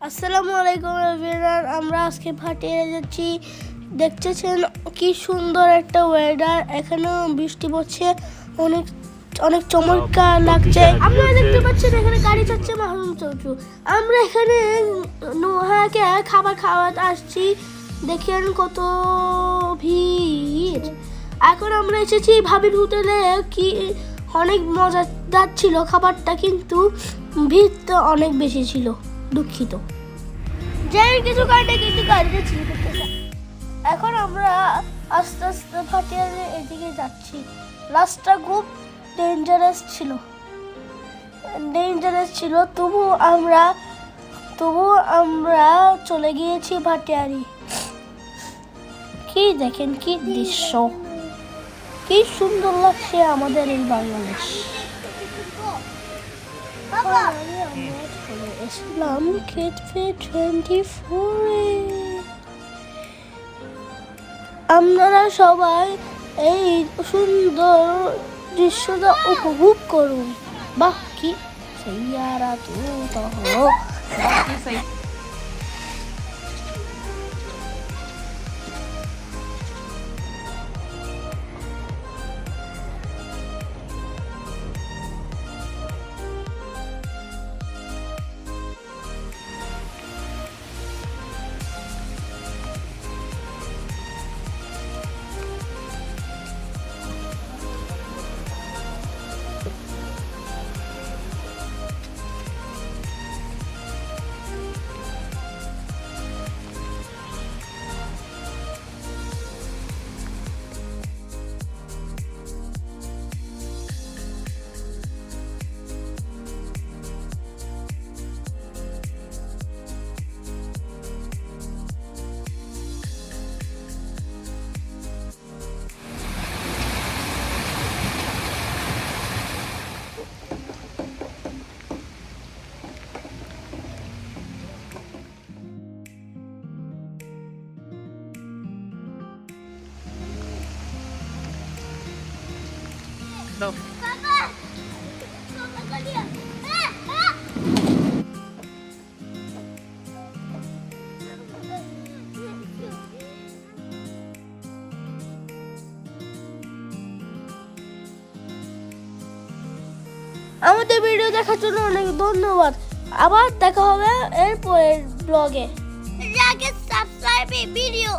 আসসালামু আলাইকুম এভরিওয়ান, আমরা আজকে ভাটিয়ে যাচ্ছি। দেখতেছেন কি সুন্দর একটা ওয়েদার, এখানেও বৃষ্টি পড়ছে, অনেক অনেক চমৎকার লাগছে। আপনারা দেখতে পাচ্ছেন এখানে গাড়ি যাচ্ছে মাহরুম চৌচু। আমরা এখানে নোহাকে খাবার খাওয়াতে আসছি, দেখেন কত ভিড়। এখন আমরা এসেছি ভাবির হোটেলে, কি অনেক মজাদার ছিল খাবারটা, কিন্তু ভিড় তো অনেক বেশি ছিল, দুঃখিত। যাই কিছু কারণে কিন্তু গাড়িটা ছিল করতেছে। এখন আমরা আস্তে আস্তে ভাটিয়ার এদিকে যাচ্ছি। রাস্তা খুব ডেঞ্জারাস ছিল, তবু আমরা চলে গিয়েছি ভাটিয়ারি। কি দেখেন, কি দৃশ্য, কি সুন্দর লাগছে আমাদের এই বাংলাদেশ। ইসলাম কেটফে 24-এ আপনারা সবাই এই সুন্দর দৃশ্যটা উপভোগ করুন। বাহ, কি সাইয়ারা তো হলো। No. আমাদের ভিডিও দেখার জন্য অনেক ধন্যবাদ। আবার দেখা হবে এর পরের ব্লগে। Subscribe video.